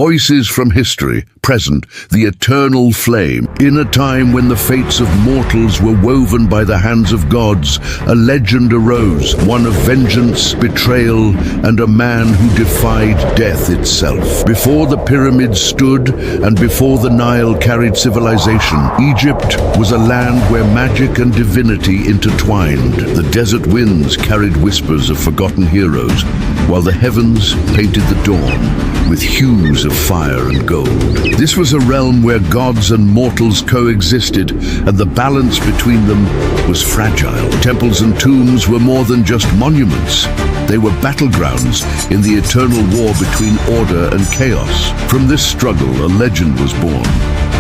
Voices from history, present, the eternal flame. In a time when the fates of mortals were woven by the hands of gods, a legend arose, one of vengeance, betrayal, and a man who defied death itself. Before the pyramids stood, and before the Nile carried civilization, Egypt was a land where magic and divinity intertwined. The desert winds carried whispers of forgotten heroes, while the heavens painted the dawn with hues of fire and gold. This was a realm where gods and mortals coexisted, and the balance between them was fragile. Temples and tombs were more than just monuments. They were battlegrounds in the eternal war between order and chaos. From this struggle, a legend was born.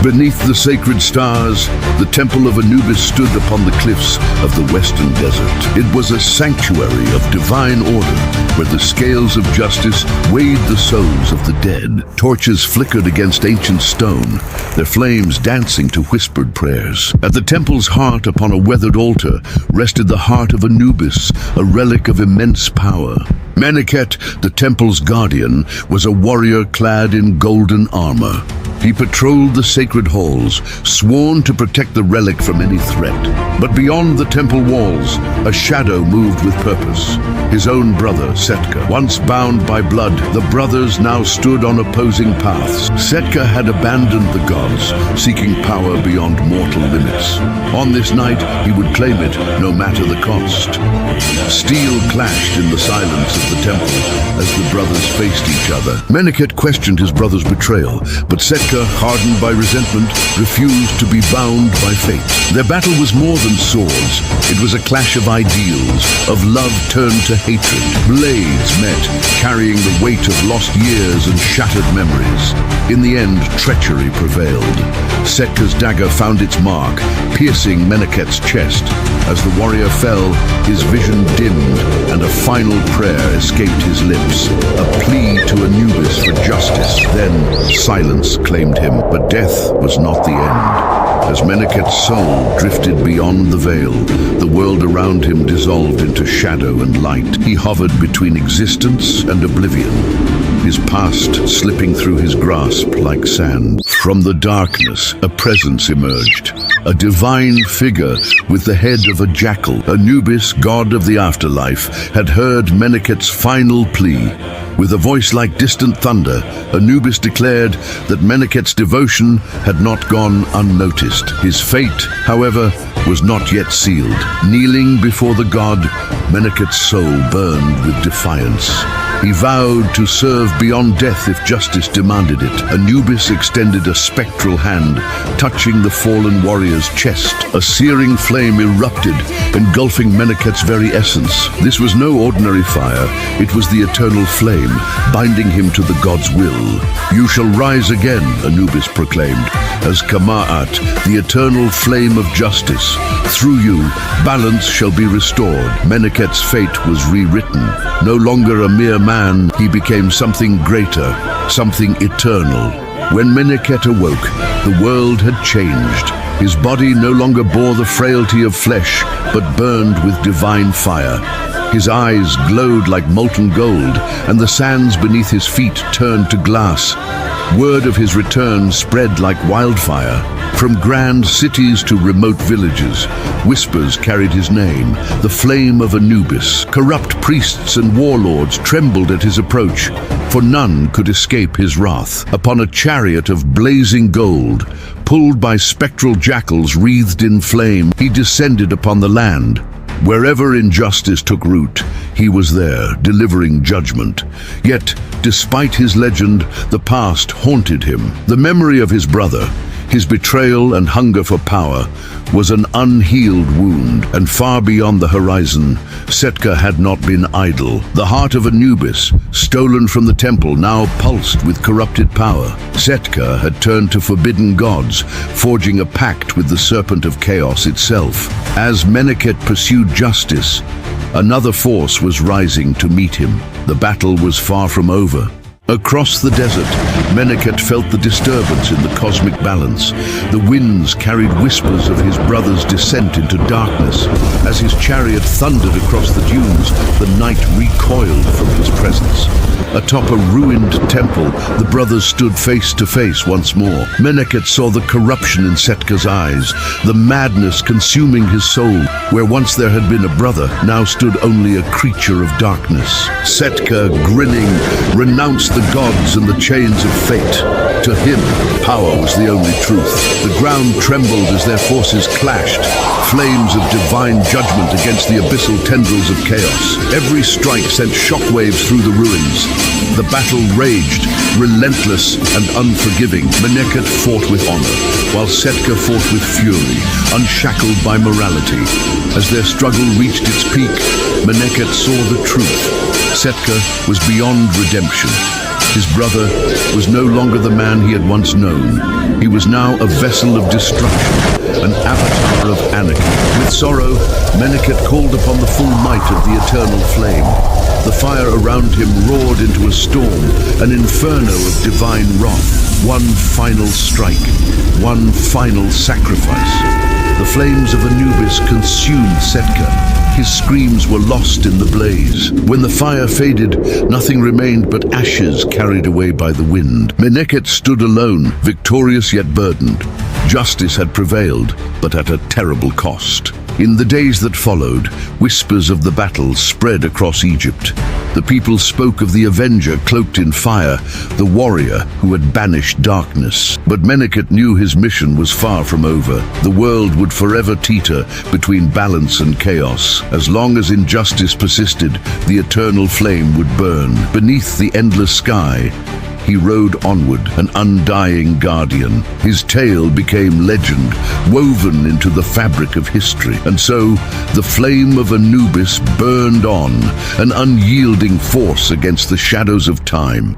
Beneath the sacred stars, the Temple of Anubis stood upon the cliffs of the western desert. It was a sanctuary of divine order, where the scales of justice weighed the souls of the dead. Torches flickered against ancient stone, their flames dancing to whispered prayers. At the temple's heart, upon a weathered altar, rested the heart of Anubis, a relic of immense power. Menekhet, the temple's guardian, was a warrior clad in golden armor. He patrolled the sacred halls, sworn to protect the relic from any threat. But beyond the temple walls, a shadow moved with purpose. His own brother, Setka. Once bound by blood, the brothers now stood on opposing paths. Setka had abandoned the gods, seeking power beyond mortal limits. On this night, he would claim it, no matter the cost. Steel clashed in the silence of the temple as the brothers faced each other. Menekhet questioned his brother's betrayal, but Setka, hardened by resentment, refused to be bound by fate. Their battle was more than swords. It was a clash of ideals, of love turned to hatred. Blades met, carrying the weight of lost years and shattered memories. In the end, treachery prevailed. Setka's dagger found its mark, piercing Menekhet's chest. As the warrior fell, his vision dimmed, and a final prayer escaped his lips, a plea to Anubis for justice. Then silence claimed him, but death was not the end. As Menekhet's soul drifted beyond the veil, the world around him dissolved into shadow and light. He hovered between existence and oblivion, his past slipping through his grasp like sand. From the darkness, a presence emerged, a divine figure with the head of a jackal. Anubis, god of the afterlife, had heard Menekhet's final plea. With a voice like distant thunder, Anubis declared that Menekhet's devotion had not gone unnoticed. His fate, however, was not yet sealed. Kneeling before the god, Menekhet's soul burned with defiance. He vowed to serve beyond death if justice demanded it. Anubis extended a spectral hand, touching the fallen warrior's chest. A searing flame erupted, engulfing Menekhet's very essence. This was no ordinary fire. It was the eternal flame, binding him to the god's will. "You shall rise again," Anubis proclaimed, as Kama'at, the eternal flame of justice. "Through you, balance shall be restored." Menekhet's fate was rewritten. No longer a mere man, he became something greater, something eternal. When Menekhet awoke, the world had changed. His body no longer bore the frailty of flesh, but burned with divine fire. His eyes glowed like molten gold, and the sands beneath his feet turned to glass. Word of his return spread like wildfire. From grand cities to remote villages, whispers carried his name, the Flame of Anubis. Corrupt priests and warlords trembled at his approach, for none could escape his wrath. Upon a chariot of blazing gold, pulled by spectral jackals wreathed in flame, he descended upon the land. Wherever injustice took root, he was there, delivering judgment. Yet, despite his legend, the past haunted him. The memory of his brother, his betrayal and hunger for power, was an unhealed wound, and far beyond the horizon, Setka had not been idle. The heart of Anubis, stolen from the temple, now pulsed with corrupted power. Setka had turned to forbidden gods, forging a pact with the serpent of chaos itself. As Menekhet pursued justice, another force was rising to meet him. The battle was far from over. Across the desert, Menekhet felt the disturbance in the cosmic balance. The winds carried whispers of his brother's descent into darkness. As his chariot thundered across the dunes, the night recoiled from his presence. Atop a ruined temple, the brothers stood face to face once more. Menekhet saw the corruption in Setka's eyes, the madness consuming his soul. Where once there had been a brother, now stood only a creature of darkness. Setka, grinning, renounced the gods and the chains of fate. To him, power was the only truth. The ground trembled as their forces clashed, flames of divine judgment against the abyssal tendrils of chaos. Every strike sent shockwaves through the ruins. The battle raged, relentless and unforgiving. Menekhet fought with honor, while Setka fought with fury, unshackled by morality. As their struggle reached its peak, Menekhet saw the truth. Setka was beyond redemption. His brother was no longer the man he had once known. He was now a vessel of destruction, an avatar of anarchy. With sorrow, Menekhet called upon the full might of the Eternal Flame. The fire around him roared into a storm, an inferno of divine wrath. One final strike, one final sacrifice. The flames of Anubis consumed Setka. His screams were lost in the blaze. When the fire faded, nothing remained but ashes carried away by the wind. Menekhet stood alone, victorious yet burdened. Justice had prevailed, but at a terrible cost. In the days that followed, whispers of the battle spread across Egypt. The people spoke of the avenger cloaked in fire, the warrior who had banished darkness. But Menekhet knew his mission was far from over. The world would forever teeter between balance and chaos. As long as injustice persisted, the eternal flame would burn. Beneath the endless sky, he rode onward, an undying guardian. His tale became legend, woven into the fabric of history. And so, the flame of Anubis burned on, an unyielding force against the shadows of time.